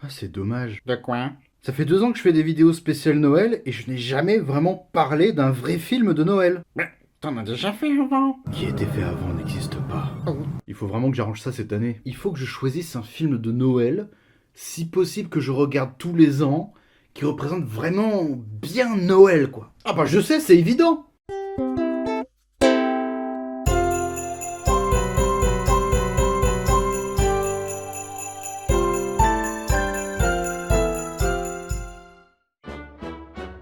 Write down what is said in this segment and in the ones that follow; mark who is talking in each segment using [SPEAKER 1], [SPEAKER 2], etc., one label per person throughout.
[SPEAKER 1] Ah, c'est dommage.
[SPEAKER 2] De quoi?
[SPEAKER 1] Ça fait 2 ans que je fais des vidéos spéciales Noël et je n'ai jamais vraiment parlé d'un vrai film de Noël.
[SPEAKER 2] Mais t'en as déjà fait avant.
[SPEAKER 1] Qui a été fait avant n'existe pas.
[SPEAKER 2] Oh.
[SPEAKER 1] Il faut vraiment que j'arrange ça cette année. Il faut que je choisisse un film de Noël, si possible que je regarde tous les ans, qui représente vraiment bien Noël, quoi. Ah bah je sais, c'est évident.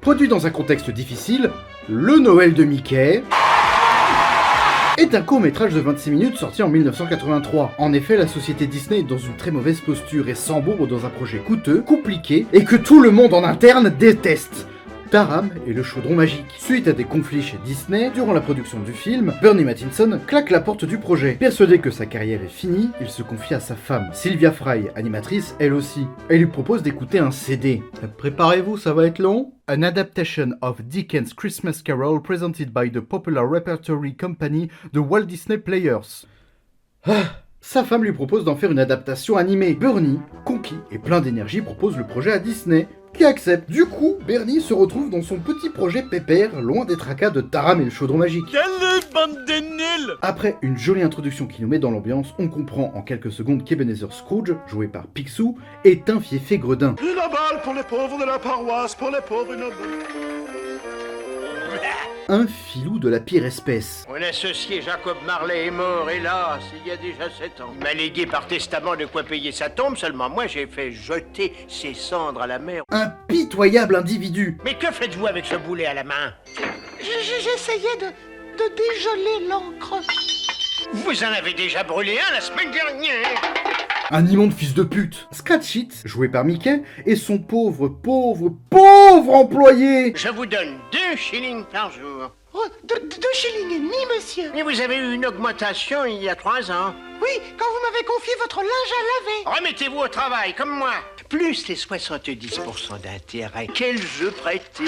[SPEAKER 1] Produit dans un contexte difficile, Le Noël de Mickey est un court-métrage de 26 minutes sorti en 1983. En effet, la société Disney est dans une très mauvaise posture et s'embourbe dans un projet coûteux, compliqué et que tout le monde en interne déteste. Taram et le chaudron magique. Suite à des conflits chez Disney, durant la production du film, Bernie Mattison claque la porte du projet. Persuadé que sa carrière est finie, il se confie à sa femme, Sylvia Fry, animatrice elle aussi. Elle lui propose d'écouter un CD. Préparez-vous, ça va être long. An adaptation of Dickens' Christmas Carol presented by the popular repertory company The Walt Disney Players. Sa femme lui propose d'en faire une adaptation animée. Bernie, conquis et plein d'énergie, propose le projet à Disney, qui accepte. Du coup, Bernie se retrouve dans son petit projet pépère, loin des tracas de Taram et le chaudron magique.
[SPEAKER 3] Quelle bande de nuls!
[SPEAKER 1] Après une jolie introduction qui nous met dans l'ambiance, on comprend en quelques secondes qu'Ebenezer Scrooge, joué par Picsou, est un fiefé gredin.
[SPEAKER 3] Une balle pour les pauvres de la paroisse, pour les pauvres une balle.
[SPEAKER 1] Un filou de la pire espèce.
[SPEAKER 4] Mon associé Jacob Marley est mort, hélas, il y a déjà 7 ans. Il m'a légué par testament de quoi payer sa tombe, seulement moi j'ai fait jeter ses cendres à la mer.
[SPEAKER 1] Un pitoyable individu.
[SPEAKER 4] Mais que faites-vous avec ce boulet à la main?
[SPEAKER 5] J'essayais de dégeler l'encre.
[SPEAKER 4] Vous en avez déjà brûlé un la semaine dernière.
[SPEAKER 1] Un immonde fils de pute. Scratchit, joué par Mickey, et son pauvre employé.
[SPEAKER 4] Je vous donne 2 shillings par jour.
[SPEAKER 5] Oh, 2 shillings et demi, monsieur.
[SPEAKER 4] Mais vous avez eu une augmentation il y a 3 ans.
[SPEAKER 5] Oui, quand vous m'avez confié votre linge à laver.
[SPEAKER 4] Remettez-vous au travail, comme moi. Plus les 70% d'intérêt. Quel jeu prêté.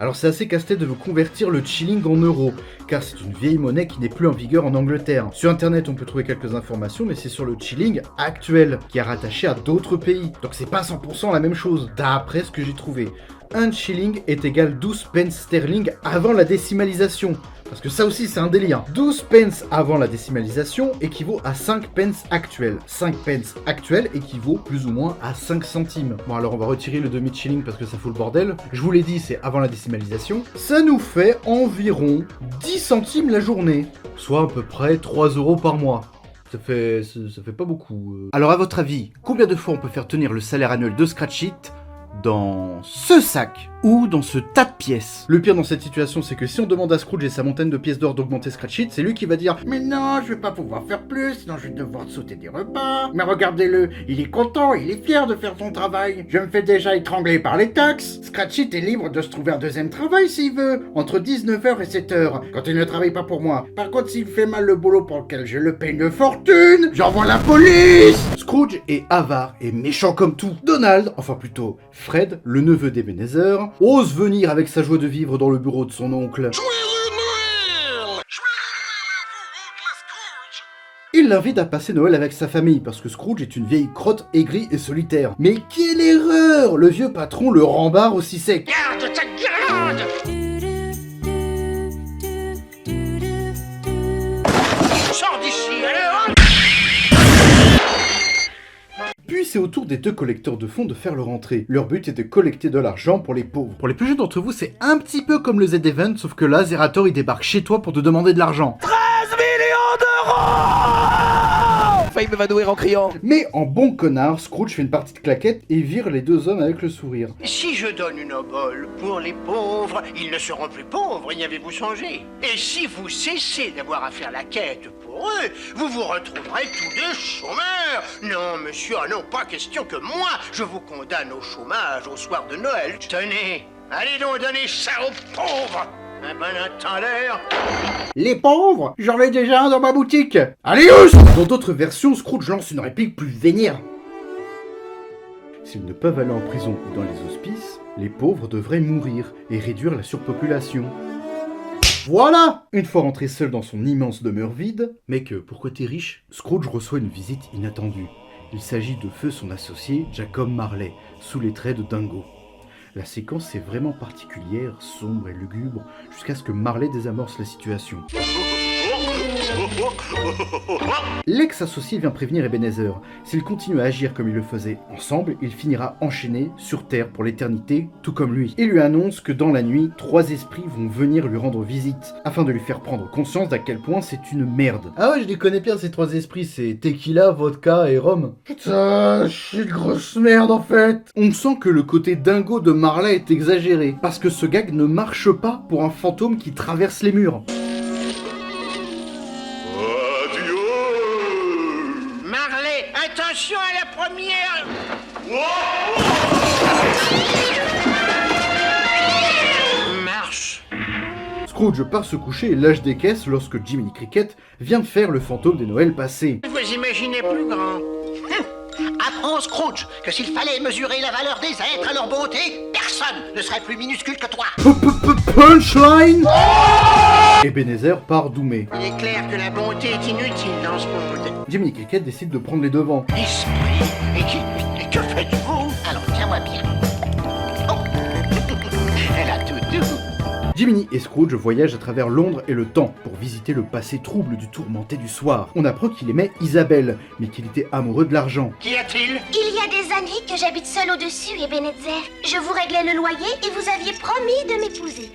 [SPEAKER 1] Alors c'est assez casse-tête de vous convertir le shilling en euros, car c'est une vieille monnaie qui n'est plus en vigueur en Angleterre. Sur internet on peut trouver quelques informations, mais c'est sur le shilling actuel, qui est rattaché à d'autres pays. Donc c'est pas 100% la même chose, d'après ce que j'ai trouvé. Un shilling est égal 12 pence sterling avant la décimalisation. Parce que ça aussi c'est un délire. 12 pence avant la décimalisation équivaut à 5 pence actuels. 5 pence actuels équivaut plus ou moins à 5 centimes. Bon alors on va retirer le demi-shilling parce que ça fout le bordel. Je vous l'ai dit, c'est avant la décimalisation. Ça nous fait environ 10 centimes la journée. Soit à peu près 3 € par mois. Ça fait pas beaucoup. Alors à votre avis, combien de fois on peut faire tenir le salaire annuel de Scratchit dans ce sac ou dans ce tas de pièces? Le pire dans cette situation, c'est que si on demande à Scrooge et sa montagne de pièces d'or d'augmenter Scratchit, c'est lui qui va dire « Mais non, je vais pas pouvoir faire plus, sinon je vais devoir sauter des repas. Mais regardez-le, il est content, il est fier de faire son travail. Je me fais déjà étrangler par les taxes. Scratchit est libre de se trouver un deuxième travail s'il veut, entre 19h et 7h, quand il ne travaille pas pour moi. Par contre, s'il fait mal le boulot pour lequel je le paye une fortune, j'envoie la police !» Scrooge est avare et méchant comme tout. Donald, enfin plutôt Fred, le neveu d'Ebenezer, ose venir avec sa joie de vivre dans le bureau de son oncle. Il l'invite à passer Noël avec sa famille, parce que Scrooge est une vieille crotte aigrie et solitaire. Mais quelle erreur! Le vieux patron le rembarre aussi sec.
[SPEAKER 4] Garde ta gueule. Sors d'ici, alors.
[SPEAKER 1] Puis c'est au tour des 2 collecteurs de fonds de faire leur entrée. Leur but est de collecter de l'argent pour les pauvres. Pour les plus jeunes d'entre vous, c'est un petit peu comme le Z-Event, sauf que là, Zerator il débarque chez toi pour te demander de l'argent.
[SPEAKER 3] 13 millions d'euros! Failli m'évanouir en criant.
[SPEAKER 1] Mais en bon connard, Scrooge fait une partie de claquette et vire les 2 hommes avec le sourire.
[SPEAKER 4] Si je donne une obole pour les pauvres, ils ne seront plus pauvres, y avez-vous songé? Et si vous cessez d'avoir à faire la quête pour eux, vous vous retrouverez tous deux chômeurs. Non, monsieur, ah non, pas question que moi, je vous condamne au chômage au soir de Noël. Tenez, allez donc donner ça aux pauvres. Un bon entendeur.
[SPEAKER 1] Les pauvres, j'en ai déjà un dans ma boutique. Allez, ouf! Dans d'autres versions, Scrooge lance une réplique plus vénère. S'ils ne peuvent aller en prison ou dans les hospices, les pauvres devraient mourir et réduire la surpopulation. Voilà! Une fois rentré seul dans son immense demeure vide, mec, pourquoi t'es riche? Scrooge reçoit une visite inattendue. Il s'agit de feu son associé, Jacob Marley, sous les traits de Dingo. La séquence est vraiment particulière, sombre et lugubre, jusqu'à ce que Marley désamorce la situation. L'ex-associé vient prévenir Ebenezer. S'il continue à agir comme il le faisait ensemble, il finira enchaîné sur Terre pour l'éternité, tout comme lui. Il lui annonce que dans la nuit, 3 esprits vont venir lui rendre visite, afin de lui faire prendre conscience d'à quel point c'est une merde. Ah ouais, je les connais bien ces 3 esprits, c'est tequila, vodka et rhum. Putain, je suis une grosse merde en fait. On sent que le côté dingo de Marley est exagéré, parce que ce gag ne marche pas pour un fantôme qui traverse les murs.
[SPEAKER 4] Marley, attention à la première. Marche.
[SPEAKER 1] Scrooge part se coucher et lâche des caisses lorsque Jiminy Cricket vient faire le fantôme des Noëls passés.
[SPEAKER 4] Vous imaginez plus grand.
[SPEAKER 5] Apprends, Scrooge, que s'il fallait mesurer la valeur des êtres à leur beauté, personne ne serait plus minuscule que toi.
[SPEAKER 1] Punchline. Ebenezer part doumé.
[SPEAKER 4] Il est clair que la bonté est inutile dans ce monde.
[SPEAKER 1] Jiminy Cricket décide de prendre les devants.
[SPEAKER 4] Esprit, et que faites-vous?
[SPEAKER 5] Alors tiens-moi bien.
[SPEAKER 4] Elle a tout doux.
[SPEAKER 1] Jiminy et Scrooge voyagent à travers Londres et le temps pour visiter le passé trouble du tourmenté du soir. On apprend qu'il aimait Isabelle, mais qu'il était amoureux de l'argent.
[SPEAKER 4] Qu'y a-t-il?
[SPEAKER 6] Il y a des années que j'habite seule au-dessus, Ebenezer. Je vous réglais le loyer et vous aviez promis de m'épouser.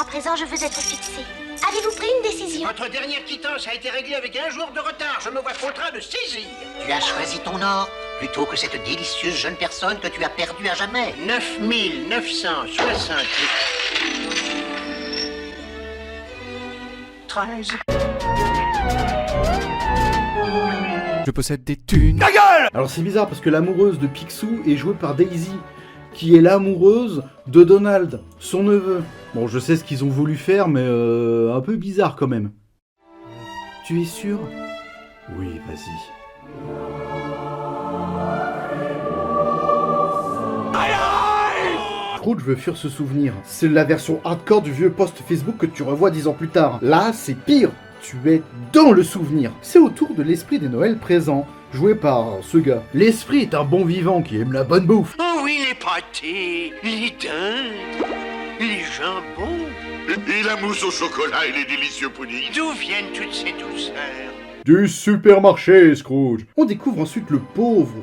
[SPEAKER 6] À présent, je veux être fixée. Avez-vous pris une décision?
[SPEAKER 4] Votre dernière quittance a été réglée avec 1 jour de retard. Je me vois contraint de saisir.
[SPEAKER 5] Tu as choisi ton or plutôt que cette délicieuse jeune personne que tu as perdue à jamais.
[SPEAKER 4] 9968. 13.
[SPEAKER 3] Je possède des thunes.
[SPEAKER 1] Alors c'est bizarre parce que l'amoureuse de Picsou est jouée par Daisy, qui est l'amoureuse de Donald, son neveu. Bon, je sais ce qu'ils ont voulu faire, mais un peu bizarre quand même. Tu es sûr? Oui, vas-y. Scrooge veut fuir ce souvenir. C'est la version hardcore du vieux post Facebook que tu revois 10 ans plus tard. Là, c'est pire. Tu es dans le souvenir. C'est au tour de l'esprit des Noëls présents, joué par ce gars. L'esprit est un bon vivant qui aime la bonne bouffe.
[SPEAKER 4] Oh oui, les pâtés, les dindes, les jambons.
[SPEAKER 7] Et la mousse au chocolat et les délicieux puddings.
[SPEAKER 4] D'où viennent toutes ces douceurs?
[SPEAKER 1] Du supermarché, Scrooge. On découvre ensuite le pauvre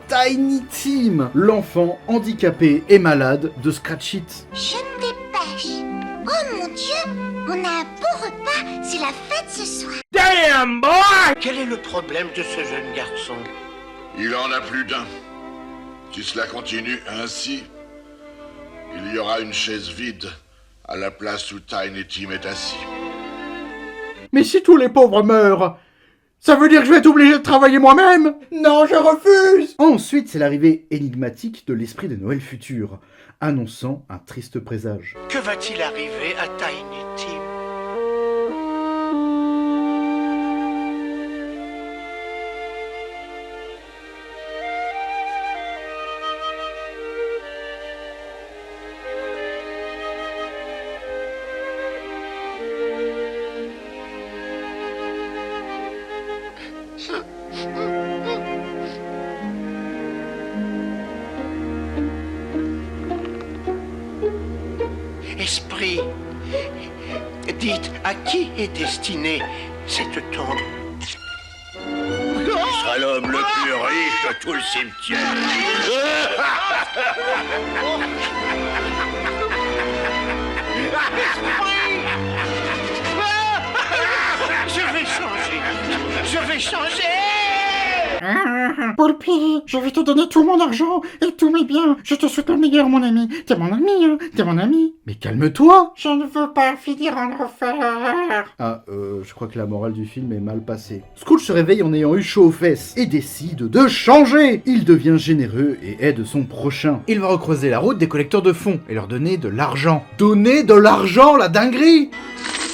[SPEAKER 1] Tiny Tim, l'enfant handicapé et malade de Scratch It.
[SPEAKER 6] Je me dépêche. Oh mon Dieu, on a un beau repas, c'est la fête ce soir.
[SPEAKER 3] Damn boy!
[SPEAKER 4] Quel est le problème de ce jeune garçon?
[SPEAKER 7] Il en a plus d'un. Si cela continue ainsi, il y aura une chaise vide à la place où Tiny Tim est assis.
[SPEAKER 1] Mais si tous les pauvres meurent, ça veut dire que je vais être obligé de travailler moi-même? Non, je refuse! Ensuite, c'est l'arrivée énigmatique de l'esprit des Noëls futurs, annonçant un triste présage.
[SPEAKER 4] Que va-t-il arriver à Tiny Tim? Esprit, dites, à qui est destinée cette tombe?
[SPEAKER 7] Il sera l'homme le plus riche de tout le cimetière.
[SPEAKER 4] Je vais changer.
[SPEAKER 2] Poulpi, je vais te donner tout mon argent et tous mes biens. Je te souhaite le meilleur, mon ami. T'es mon ami, hein. T'es mon ami.
[SPEAKER 1] Mais calme-toi!
[SPEAKER 2] Je ne veux pas finir en enfer.
[SPEAKER 1] Ah, je crois que la morale du film est mal passée. Scrooge se réveille en ayant eu chaud aux fesses et décide de changer. Il devient généreux et aide son prochain. Il va recreuser la route des collecteurs de fonds et leur donner de l'argent. Donner de l'argent, la dinguerie!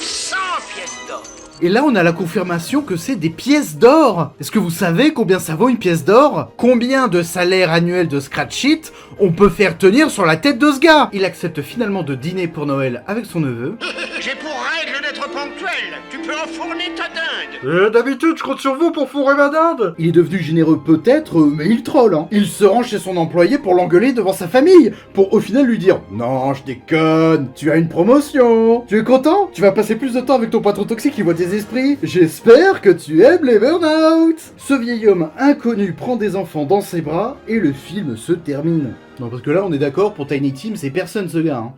[SPEAKER 4] 100 pièces d'or.
[SPEAKER 1] Et là, on a la confirmation que c'est des pièces d'or. Est-ce que vous savez combien ça vaut une pièce d'or? Combien de salaire annuel de Scratch It on peut faire tenir sur la tête de ce gars? Il accepte finalement de dîner pour Noël avec son neveu.
[SPEAKER 4] J'ai pour règle d'être sois ponctuel. Tu peux enfourner ta dinde.
[SPEAKER 2] D'habitude, je compte sur vous pour fourrer ma dinde.
[SPEAKER 1] Il est devenu généreux peut-être, mais il troll, hein. Il se rend chez son employé pour l'engueuler devant sa famille, pour au final lui dire « Non, je déconne, tu as une promotion. Tu es content? Tu vas passer plus de temps avec ton patron toxique qui voit tes esprits. J'espère que tu aimes les burn-out. » Ce vieil homme inconnu prend des enfants dans ses bras et le film se termine. Non, parce que là, on est d'accord, pour Tiny Tim, c'est personne ce gars, hein.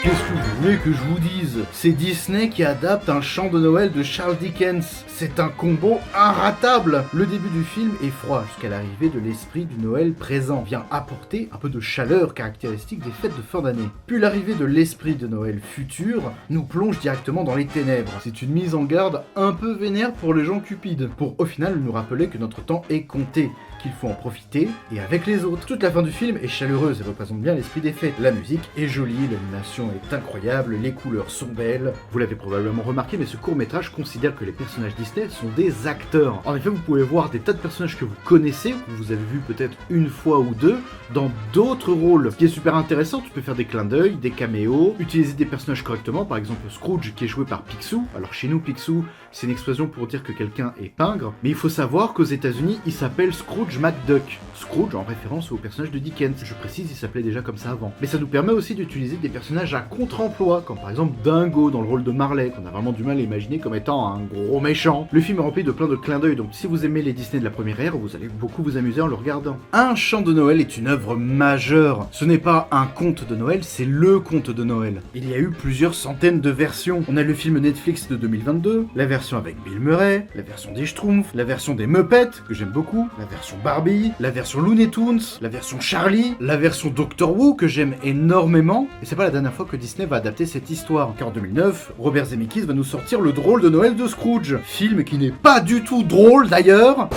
[SPEAKER 1] Qu'est-ce que vous voulez que je vous dise? C'est Disney qui adapte un chant de Noël de Charles Dickens. C'est un combo inratable. Le début du film est froid jusqu'à l'arrivée de l'esprit du Noël présent vient apporter un peu de chaleur caractéristique des fêtes de fin d'année. Puis l'arrivée de l'esprit de Noël futur nous plonge directement dans les ténèbres. C'est une mise en garde un peu vénère pour les gens cupides, pour au final nous rappeler que notre temps est compté, qu'il faut en profiter et avec les autres. Toute la fin du film est chaleureuse et représente bien l'esprit des fêtes. La musique est jolie, l'animation est incroyable, les couleurs sont belles. Vous l'avez probablement remarqué, mais ce court-métrage considère que les personnages Disney sont des acteurs. En effet, vous pouvez voir des tas de personnages que vous connaissez, que vous avez vu peut-être une fois ou deux, dans d'autres rôles. Ce qui est super intéressant, tu peux faire des clins d'œil, des caméos, utiliser des personnages correctement, par exemple Scrooge qui est joué par Picsou. Alors chez nous, Picsou, c'est une expression pour dire que quelqu'un est pingre, mais il faut savoir qu'aux États-Unis, il s'appelle Scrooge McDuck. Scrooge en référence au personnage de Dickens. Je précise, il s'appelait déjà comme ça avant. Mais ça nous permet aussi d'utiliser des personnages à contre-emploi, comme par exemple Dingo dans le rôle de Marley, qu'on a vraiment du mal à imaginer comme étant un gros méchant. Le film est rempli de plein de clins d'œil, donc si vous aimez les Disney de la première ère, vous allez beaucoup vous amuser en le regardant. Un chant de Noël est une œuvre majeure. Ce n'est pas un conte de Noël, c'est le conte de Noël. Il y a eu plusieurs centaines de versions. On a le film Netflix de 2022, la version avec Bill Murray, la version des Schtroumpfs, la version des Muppets, que j'aime beaucoup, la version Barbie, la version Looney Tunes, la version Charlie, la version Doctor Who, que j'aime énormément. Et c'est pas la dernière fois que Disney va adapter cette histoire, car en 2009, Robert Zemeckis va nous sortir le drôle de Noël de Scrooge. Film qui n'est pas du tout drôle d'ailleurs.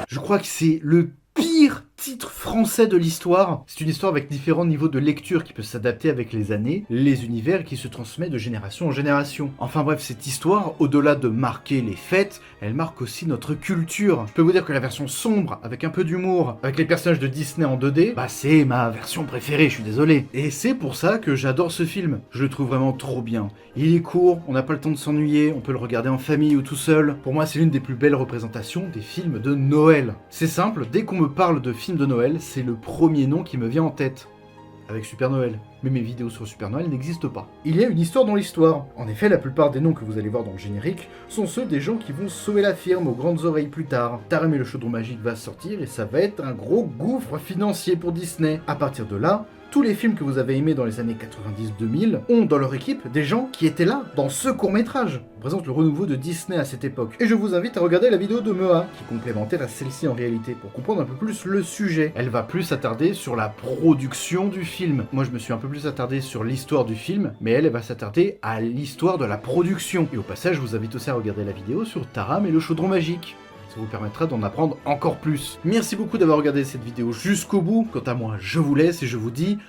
[SPEAKER 1] Je crois que c'est le pire titre français de l'histoire. C'est une histoire avec différents niveaux de lecture qui peut s'adapter avec les années, les univers qui se transmet de génération en génération. Enfin bref, cette histoire, au-delà de marquer les fêtes, elle marque aussi notre culture. Je peux vous dire que la version sombre, avec un peu d'humour, avec les personnages de Disney en 2D, bah c'est ma version préférée, je suis désolé. Et c'est pour ça que j'adore ce film. Je le trouve vraiment trop bien. Il est court, on n'a pas le temps de s'ennuyer, on peut le regarder en famille ou tout seul. Pour moi, c'est l'une des plus belles représentations des films de Noël. C'est simple, dès qu'on me parle de films de Noël, c'est le premier nom qui me vient en tête. Avec Super Noël. Mais mes vidéos sur Super Noël n'existent pas. Il y a une histoire dans l'histoire. En effet, la plupart des noms que vous allez voir dans le générique sont ceux des gens qui vont sauver la firme aux grandes oreilles plus tard. Taram et le chaudron magique va sortir et ça va être un gros gouffre financier pour Disney. À partir de là, tous les films que vous avez aimés dans les années 90-2000 ont dans leur équipe des gens qui étaient là, dans ce court-métrage. On présente le renouveau de Disney à cette époque. Et je vous invite à regarder la vidéo de Mea, qui est complémentaire à celle-ci en réalité, pour comprendre un peu plus le sujet. Elle va plus s'attarder sur la production du film. Moi, je me suis un peu plus attardé sur l'histoire du film, mais elle va s'attarder à l'histoire de la production. Et au passage, je vous invite aussi à regarder la vidéo sur Taram et le chaudron magique. Ça vous permettra d'en apprendre encore plus. Merci beaucoup d'avoir regardé cette vidéo jusqu'au bout. Quant à moi, je vous laisse et je vous dis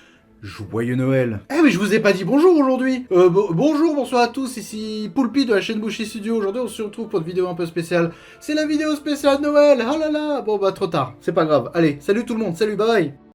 [SPEAKER 1] joyeux Noël. Eh mais je vous ai pas dit bonjour aujourd'hui. Bonjour, bonsoir à tous, ici Poulpi de la chaîne Bouchy Studio. Aujourd'hui on se retrouve pour une vidéo un peu spéciale. C'est la vidéo spéciale Noël. Ah là là. Bon bah trop tard, c'est pas grave. Allez, salut tout le monde, salut, bye bye.